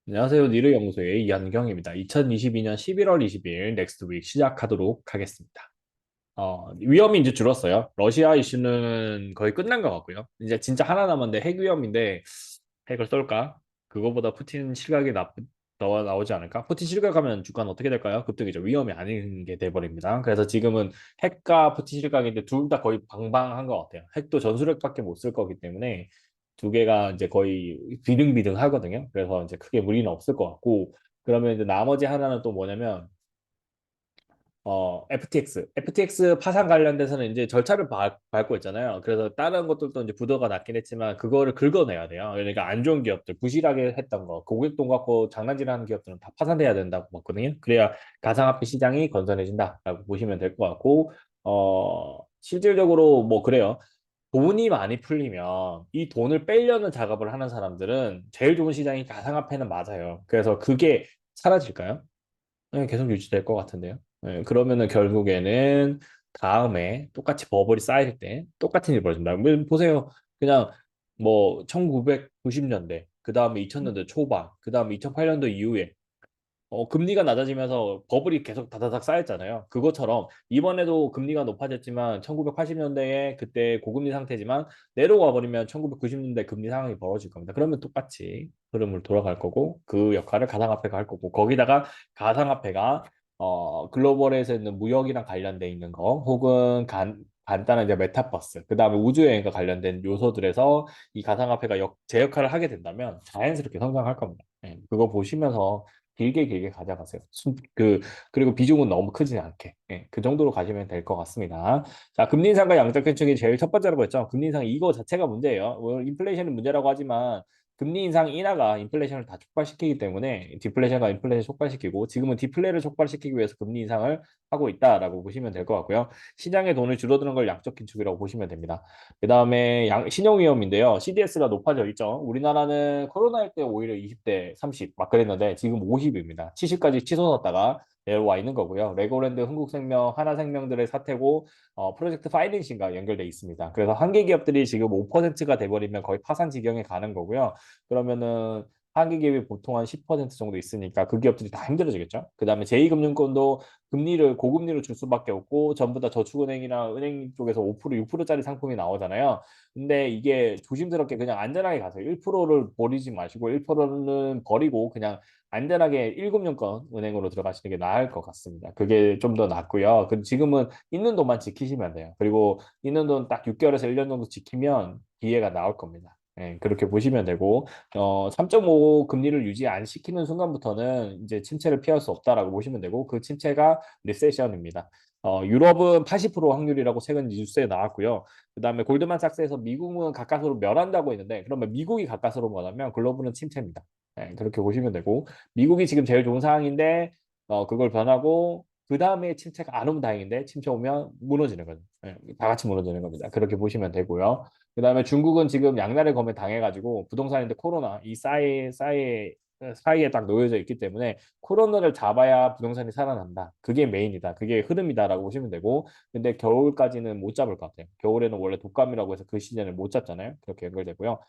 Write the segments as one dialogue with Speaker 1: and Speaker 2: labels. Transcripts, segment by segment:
Speaker 1: 안녕하세요. 니르연구소의 이한경입니다. 2022년 11월 20일 넥스트 윅 시작하도록 하겠습니다. 위험이 이제 줄었어요. 러시아 이슈는 거의 끝난 것 같고요. 이제 진짜 하나 남았는데 핵 위험인데 핵을 쏠까? 그거보다 푸틴 실각이 나오지 않을까? 푸틴 실각하면 주가는 어떻게 될까요? 급등이죠. 위험이 아닌 게 돼버립니다. 그래서 지금은 핵과 푸틴 실각인데 둘 다 거의 방방한 것 같아요. 핵도 전술핵밖에 못 쓸 거기 때문에 두 개가 이제 거의 비등비등 하거든요. 그래서 이제 크게 무리는 없을 것 같고 그러면 이제 나머지 하나는 또 뭐냐면 FTX 파산 관련돼서는 이제 절차를 밟고 있잖아요. 그래서 다른 것들도 이제 부도가 났긴 했지만 그거를 긁어내야 돼요. 그러니까 안 좋은 기업들, 부실하게 했던 거, 고객 돈 갖고 장난질하는 기업들은 다 파산돼야 된다고 봤거든요. 그래야 가상화폐 시장이 건전해진다라고 보시면 될 것 같고, 실질적으로 뭐 그래요. 돈이 많이 풀리면 이 돈을 빼려는 작업을 하는 사람들은 제일 좋은 시장이 가상화폐는 맞아요. 그래서 그게 사라질까요? 네, 계속 유지될 것 같은데요. 네, 그러면은 결국에는 다음에 똑같이 버블이 쌓일 때 똑같은 일이 벌어진다. 보세요. 그냥 뭐 1990년대, 그 다음에 2000년대 초반, 그 다음에 2008년도 이후에 금리가 낮아지면서 버블이 계속 다다닥 쌓였잖아요. 그것처럼 이번에도 금리가 높아졌지만 1980년대에 그때 고금리 상태지만 내려가 버리면 1990년대 금리 상황이 벌어질 겁니다. 그러면 똑같이 흐름을 돌아갈 거고 그 역할을 가상화폐가 할 거고 거기다가 가상화폐가 글로벌에서 있는 무역이랑 관련돼 있는 거 혹은 간단한 이제 메타버스, 그 다음에 우주여행과 관련된 요소들에서 이 가상화폐가 제 역할을 하게 된다면 자연스럽게 성장할 겁니다. 예, 그거 보시면서 길게 길게 가져가세요. 그리고 비중은 너무 크지 않게. 예, 그 정도로 가시면 될 것 같습니다. 자, 금리 인상과 양적 편중이 제일 첫 번째라고 했죠. 금리 인상 이거 자체가 문제예요. 인플레이션은 문제라고 하지만 금리 인상 인하가 인플레이션을 다 촉발시키기 때문에 디플레이션과 인플레이션 촉발시키고 지금은 디플레를 촉발시키기 위해서 금리 인상을 하고 있다라고 보시면 될 것 같고요. 시장의 돈을 줄어드는 걸 양적 긴축이라고 보시면 됩니다. 그 다음에 신용 위험인데요. CDS가 높아져 있죠. 우리나라는 코로나일 때 오히려 20대 30 막 그랬는데 지금 50입니다. 70까지 치솟았다가 내려와 있는 거고요. 레고랜드, 흥국생명, 하나생명들의 사태고 프로젝트 파이낸싱과 연결돼 있습니다. 그래서 한계 기업들이 지금 5%가 돼버리면 거의 파산 지경에 가는 거고요. 그러면은 한계 기업이 보통 한 10% 정도 있으니까 그 기업들이 다 힘들어지겠죠. 그 다음에 제2금융권도 금리를 고금리로 줄 수밖에 없고 전부 다 저축은행이나 은행 쪽에서 5% 6%짜리 상품이 나오잖아요. 근데 이게 조심스럽게 그냥 안전하게 가세요. 1%를 버리지 마시고 1%는 버리고 그냥 안전하게 1금융권 은행으로 들어가시는 게 나을 것 같습니다. 그게 좀 더 낫고요. 지금은 있는 돈만 지키시면 돼요. 그리고 있는 돈 딱 6개월에서 1년 정도 지키면 기회가 나올 겁니다. 예, 그렇게 보시면 되고 3.5 금리를 유지 안 시키는 순간부터는 이제 침체를 피할 수 없다라고 보시면 되고 그 침체가 리세션입니다. 유럽은 80% 확률이라고 최근 뉴스에 나왔고요. 그다음에 골드만삭스에서 미국은 가까스로 멸한다고 했는데 그러면 미국이 가까스로 뭐냐면 글로벌은 침체입니다. 네, 그렇게 보시면 되고 미국이 지금 제일 좋은 상황인데 그걸 변하고 그 다음에 침체가 안 오면 다행인데 침체 오면 무너지는 거죠. 네, 다 같이 무너지는 겁니다. 그렇게 보시면 되고요. 그 다음에 중국은 지금 양날의 검에 당해가지고 부동산인데 코로나 이 사이에 딱 놓여져 있기 때문에 코로나를 잡아야 부동산이 살아난다. 그게 메인이다. 그게 흐름이다라고 보시면 되고 근데 겨울까지는 못 잡을 것 같아요. 겨울에는 원래 독감이라고 해서 그 시즌을 못 잡잖아요. 그렇게 연결되고요.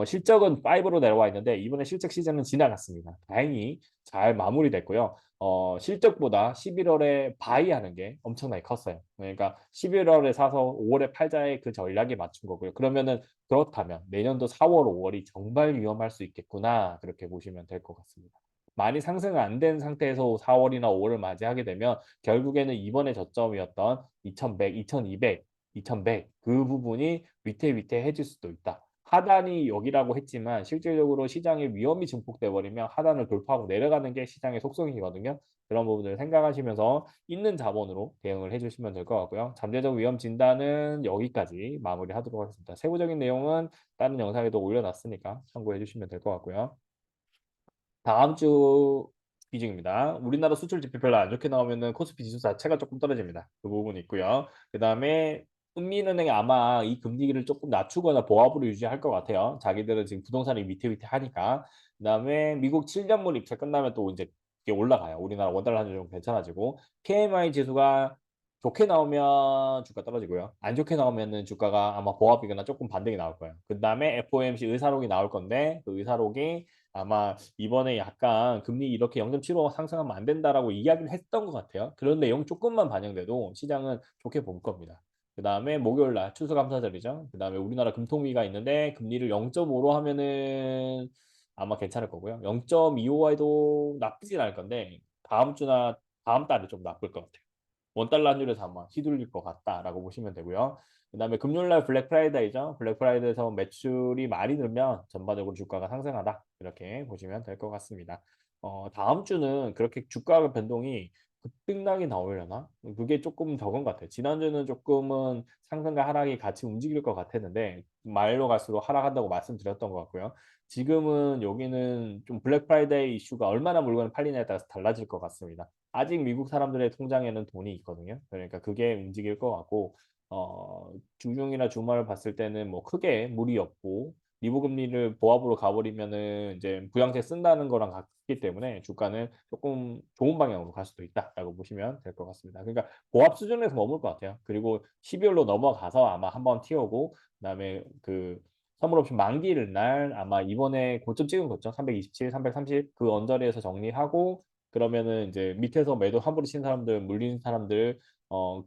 Speaker 1: 실적은 5로 내려와 있는데 이번에 실적 시즌은 지나갔습니다. 다행히 잘 마무리됐고요. 실적보다 11월에 바이하는 게 엄청나게 컸어요. 그러니까 11월에 사서 5월에 팔자의 그 전략에 맞춘 거고요. 그러면은 그렇다면 내년도 4월, 5월이 정말 위험할 수 있겠구나. 그렇게 보시면 될 것 같습니다. 많이 상승 안 된 상태에서 4월이나 5월을 맞이하게 되면 결국에는 이번에 저점이었던 2100, 2200, 2100 그 부분이 위태위태해질 수도 있다. 하단이 여기라고 했지만 실질적으로 시장의 위험이 증폭돼 버리면 하단을 돌파하고 내려가는 게 시장의 속성이거든요. 그런 부분을 생각하시면서 있는 자본으로 대응을 해주시면 될 것 같고요. 잠재적 위험 진단은 여기까지 마무리하도록 하겠습니다. 세부적인 내용은 다른 영상에도 올려놨으니까 참고해 주시면 될 것 같고요. 다음 주 비중입니다. 우리나라 수출 지표 별로 안 좋게 나오면은 코스피 지수 자체가 조금 떨어집니다. 그 부분이 있고요. 그 다음에 국민은행이 아마 이 금리를 조금 낮추거나 보합으로 유지할 것 같아요. 자기들은 지금 부동산이 위태위태하니까. 그 다음에 미국 7년물 입찰 끝나면 또 이제 이게 올라가요. 우리나라 원달러 환율 좀 괜찮아지고 PMI 지수가 좋게 나오면 주가 떨어지고요. 안 좋게 나오면은 주가가 아마 보합이거나 조금 반등이 나올 거예요. 그 다음에 FOMC 의사록이 나올 건데 그 의사록이 아마 이번에 약간 금리 이렇게 0.75 상승하면 안 된다라고 이야기를 했던 것 같아요. 그런 내용 조금만 반영돼도 시장은 좋게 볼 겁니다. 그 다음에 목요일 날 추수감사절이죠. 그 다음에 우리나라 금통위가 있는데 금리를 0.5로 하면은 아마 괜찮을 거고요. 0.25에도 나쁘진 않을 건데 다음 주나 다음 달에 좀 나쁠 것 같아요. 원달러 환율에서 아마 휘둘릴 것 같다라고 보시면 되고요. 그다음에 금요일날 블랙 프라이데이죠. 블랙 프라이데이에서 매출이 많이 늘면 전반적으로 주가가 상승하다 이렇게 보시면 될 것 같습니다. 다음 주는 그렇게 주가 변동이 급등락이 나오려나? 그게 조금 적은 것 같아요. 지난주는 조금은 상승과 하락이 같이 움직일 것 같았는데 말로 갈수록 하락한다고 말씀드렸던 것 같고요. 지금은 여기는 좀 블랙 프라이데이 이슈가 얼마나 물건을 팔리냐에 따라서 달라질 것 같습니다. 아직 미국 사람들의 통장에는 돈이 있거든요. 그러니까 그게 움직일 것 같고 주중이나 주말을 봤을 때는 뭐 크게 무리 없고 리보 금리를 보합으로 가버리면은 이제 부양세 쓴다는 거랑 같기 때문에 주가는 조금 좋은 방향으로 갈 수도 있다라고 보시면 될 것 같습니다. 그러니까 보합 수준에서 머물 것 같아요. 그리고 12월로 넘어가서 아마 한번 튀어오고 그다음에 그 선물 옵션 만기일 날 아마 이번에 고점 찍은 거죠. 327, 330 그 언저리에서 정리하고 그러면은 이제 밑에서 매도 함부로 친 사람들, 물린 사람들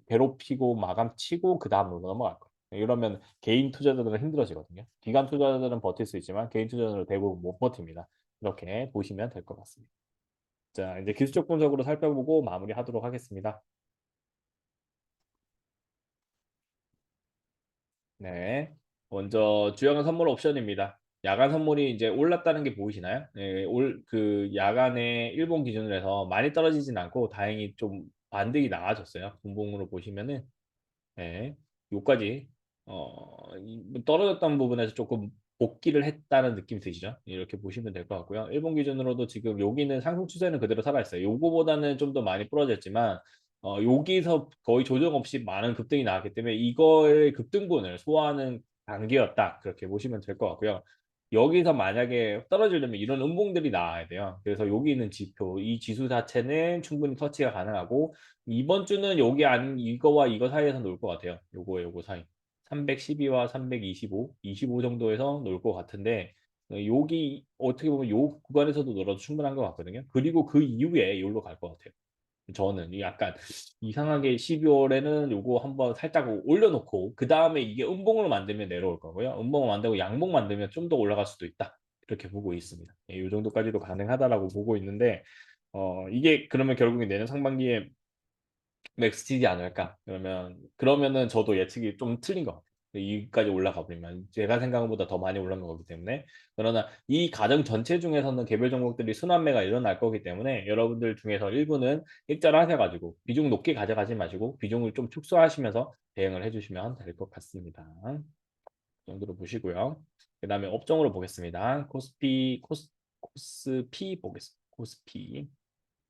Speaker 1: 괴롭히고 마감 치고 그 다음으로 넘어갈 거예요. 이러면 개인 투자자들은 힘들어지거든요. 기관 투자자들은 버틸 수 있지만 개인 투자자들은 대부분 못 버팁니다. 이렇게 보시면 될 것 같습니다. 자, 이제 기술적 분석으로 살펴보고 마무리하도록 하겠습니다. 네. 먼저 주요한 선물 옵션입니다. 야간 선물이 이제 올랐다는 게 보이시나요? 네, 그 야간에 일본 기준으로 해서 많이 떨어지진 않고 다행히 좀 반등이 나아졌어요. 분봉으로 보시면은 네, 요까지 떨어졌던 부분에서 조금 복귀를 했다는 느낌이 드시죠? 이렇게 보시면 될 것 같고요. 일본 기준으로도 지금 여기는 상승 추세는 그대로 살아있어요. 요거보다는 좀 더 많이 부러졌지만 여기서 거의 조정 없이 많은 급등이 나왔기 때문에 이거의 급등분을 소화하는 단계였다. 그렇게 보시면 될 것 같고요. 여기서 만약에 떨어지려면 이런 음봉들이 나와야 돼요. 그래서 여기 있는 지표, 이 지수 자체는 충분히 터치가 가능하고 이번 주는 여기 안 이거와 이거 사이에서 놀 것 같아요. 요거 사이. 312와 325, 25 정도에서 놀 것 같은데 여기 어떻게 보면 요 구간에서도 놀아도 충분한 것 같거든요. 그리고 그 이후에 여기로 갈 것 같아요. 저는 약간 이상하게 12월에는 요거 한번 살짝 올려놓고 그 다음에 이게 음봉을 만들면 내려올 거고요. 음봉을 만들고 양봉 만들면 좀 더 올라갈 수도 있다. 이렇게 보고 있습니다. 예, 요 정도까지도 가능하다라고 보고 있는데 이게 그러면 결국에 내년 상반기에 맥스티지 않을까? 그러면은 저도 예측이 좀 틀린 것 같아요. 이까지 올라가 버리면 제가 생각한 것보다 더 많이 올라간 거기 때문에 그러나 이 과정 전체 중에서는 개별 종목들이 순환매가 일어날 거기 때문에 여러분들 중에서 일부는 일절하셔가지고 비중 높게 가져가지 마시고 비중을 좀 축소하시면서 대응을 해주시면 될 것 같습니다. 이 정도로 보시고요. 그 다음에 업종으로 보겠습니다. 코스피 보겠습니다.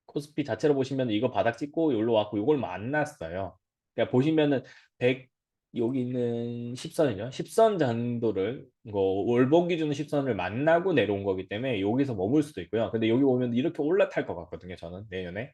Speaker 1: 코스피 자체로 보시면 이거 바닥 찍고 여기로 왔고 이걸 만났어요. 그러니까 보시면은 100 여기 있는 10선이죠. 10선 정도를 이거 월봉 기준 10선을 만나고 내려온 거기 때문에 여기서 머물 수도 있고요. 근데 여기 오면 이렇게 올라탈 것 같거든요. 저는 내년에.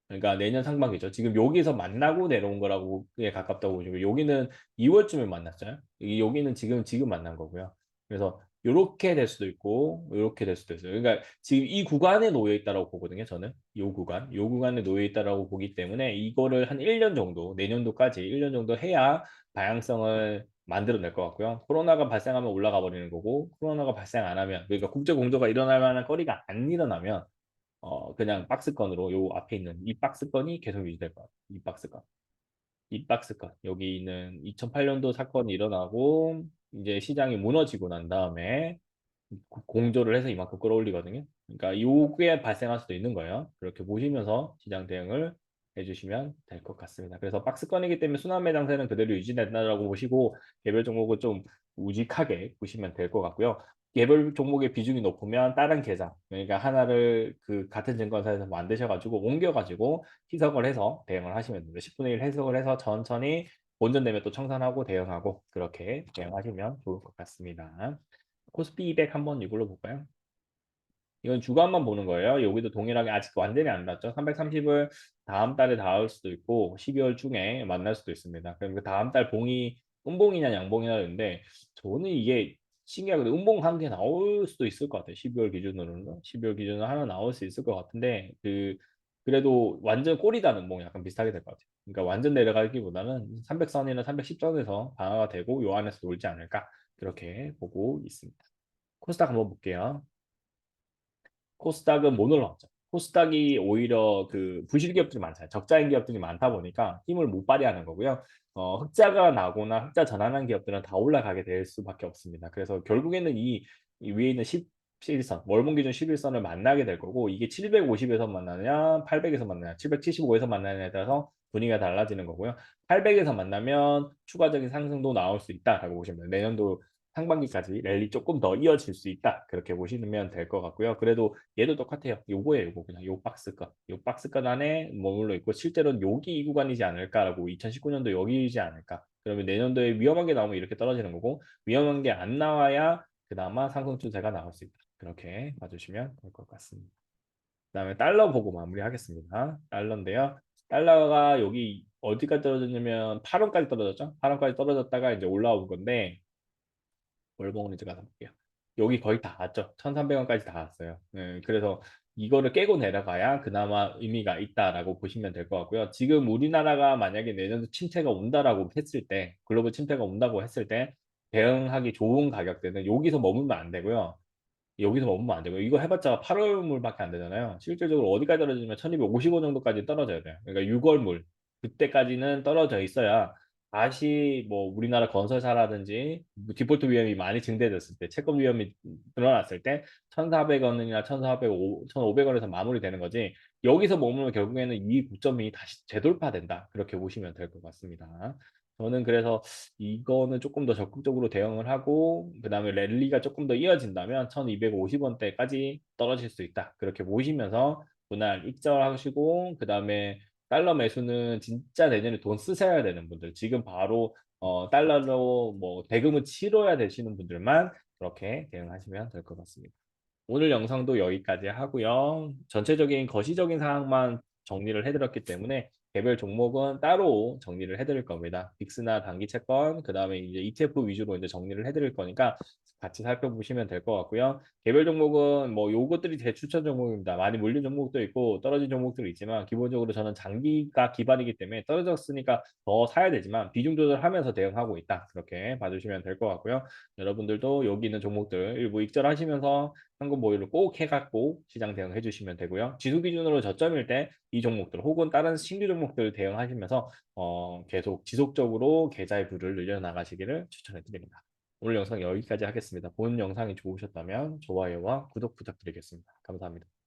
Speaker 1: 그러니까 내년 상반기죠. 지금 여기서 만나고 내려온 거라고 에 가깝다고 보시고 여기는 2월쯤에 만났잖아요. 여기는 지금 만난 거고요. 그래서 요렇게 될 수도 있고 요렇게 될 수도 있어요. 그러니까 지금 이 구간에 놓여 있다라고 보거든요. 저는 요 구간에 놓여 있다라고 보기 때문에 이거를 한 1년 정도 내년도까지 1년 정도 해야 방향성을 만들어낼 것 같고요. 코로나가 발생하면 올라가 버리는 거고 코로나가 발생 안 하면 그러니까 국제 공조가 일어날 만한 거리가 안 일어나면 그냥 박스권으로 요 앞에 있는 이 박스권이 계속 유지될 것 같아요. 이 박스권. 이 박스권. 여기 있는 2008년도 사건이 일어나고 이제 시장이 무너지고 난 다음에 공조를 해서 이만큼 끌어올리거든요. 그러니까 요게 발생할 수도 있는 거예요. 그렇게 보시면서 시장 대응을 해주시면 될 것 같습니다. 그래서 박스권이기 때문에 순환매 장세는 그대로 유지된다라고 보시고 개별 종목은 좀 우직하게 보시면 될 것 같고요. 개별 종목의 비중이 높으면 다른 계좌, 그러니까 하나를 그 같은 증권사에서 만드셔가지고 옮겨가지고 희석을 해서 대응을 하시면 됩니다. 10분의 1 해석을 해서 천천히 본전되면 또 청산하고 대응하고 그렇게 대응하시면 좋을 것 같습니다. 코스피 200 한번 이걸로 볼까요? 이건 주간만 보는 거예요. 여기도 동일하게 아직 완전히 안 났죠. 330을 다음 달에 닿을 수도 있고 12월 중에 만날 수도 있습니다. 그럼 그 다음 달 봉이 음봉이냐 양봉이냐인데 저는 이게 신기하게 음봉 한 개 나올 수도 있을 것 같아요. 12월 기준으로는 12월 기준으로 하나 나올 수 있을 것 같은데 그래도 완전 꼬리다는 뭐 약간 비슷하게 될 것 같아요. 그러니까 완전 내려가기보다는 300선이나 310선에서 방어가 되고 요 안에서 놀지 않을까 그렇게 보고 있습니다. 코스닥 한번 볼게요. 코스닥은 못 올라왔죠. 코스닥이 오히려 그 부실 기업들이 많잖아요. 적자인 기업들이 많다 보니까 힘을 못 발휘하는 거고요. 흑자가 나거나 흑자 전환한 기업들은 다 올라가게 될 수밖에 없습니다. 그래서 결국에는 이 위에 있는 11선, 월봉 기준 11선을 만나게 될 거고 이게 750에서 만나느냐, 800에서 만나느냐, 775에서 만나느냐에 따라서 분위기가 달라지는 거고요. 800에서 만나면 추가적인 상승도 나올 수 있다라고 보시면 돼요. 내년도 상반기까지 랠리 조금 더 이어질 수 있다. 그렇게 보시면 될 것 같고요. 그래도 얘도 똑같아요. 요거예요, 요거. 그냥 요 박스권. 요 박스권 안에 머물러 있고 실제로는 여기 이 구간이지 않을까라고 2019년도 여기이지 않을까. 그러면 내년도에 위험한 게 나오면 이렇게 떨어지는 거고 위험한 게 안 나와야 그나마 상승 추세가 나올 수 있다. 그렇게 봐주시면 될 것 같습니다. 그다음에 달러 보고 마무리하겠습니다. 달러인데요. 달러가 여기 어디까지 떨어졌냐면 8원까지 떨어졌죠. 8원까지 떨어졌다가 이제 올라온 건데 월봉으로 이제 가서 볼게요. 여기 거의 다 왔죠. 1,300원까지 다 왔어요. 그래서 이거를 깨고 내려가야 그나마 의미가 있다라고 보시면 될 것 같고요. 지금 우리나라가 만약에 내년도 침체가 온다라고 했을 때, 글로벌 침체가 온다고 했을 때 대응하기 좋은 가격대는 여기서 머물면 안 되고요. 여기서 머물면 안 되고 이거 해봤자 8월물밖에 안 되잖아요. 실질적으로 어디까지 떨어지면 1250원 정도까지 떨어져야 돼요. 그러니까 6월물 그때까지는 떨어져 있어야 다시 뭐 우리나라 건설사라든지 뭐 디폴트 위험이 많이 증대됐을 때 채권 위험이 드러났을 때 1,400원이나 1,400, 1,500원에서 마무리되는 거지 여기서 머물면 결국에는 이 고점이 다시 재돌파된다. 그렇게 보시면 될 것 같습니다. 저는 그래서 이거는 조금 더 적극적으로 대응을 하고 그다음에 랠리가 조금 더 이어진다면 1250원대까지 떨어질 수 있다. 그렇게 보시면서 분할 익절하시고 그다음에 달러 매수는 진짜 내년에 돈 쓰셔야 되는 분들 지금 바로 달러로 뭐 대금을 치러야 되시는 분들만 그렇게 대응하시면 될 것 같습니다. 오늘 영상도 여기까지 하고요. 전체적인 거시적인 사항만 정리를 해드렸기 때문에 개별 종목은 따로 정리를 해드릴 겁니다. 빅스나 단기 채권, 그 다음에 이제 ETF 위주로 이제 정리를 해드릴 거니까 같이 살펴보시면 될 것 같고요. 개별 종목은 뭐 요것들이 대추천 종목입니다. 많이 몰린 종목도 있고 떨어진 종목도 있지만 기본적으로 저는 장기가 기반이기 때문에 떨어졌으니까 더 사야 되지만 비중 조절하면서 대응하고 있다. 그렇게 봐주시면 될 것 같고요. 여러분들도 여기 있는 종목들 일부 익절하시면서 현금 보유를 꼭 해갖고 시장 대응해 주시면 되고요. 지수 기준으로 저점일 때 이 종목들 혹은 다른 신규 종목들 대응하시면서 계속 지속적으로 계좌의 부를 늘려나가시기를 추천해 드립니다. 오늘 영상 여기까지 하겠습니다. 본 영상이 좋으셨다면 좋아요와 구독 부탁드리겠습니다. 감사합니다.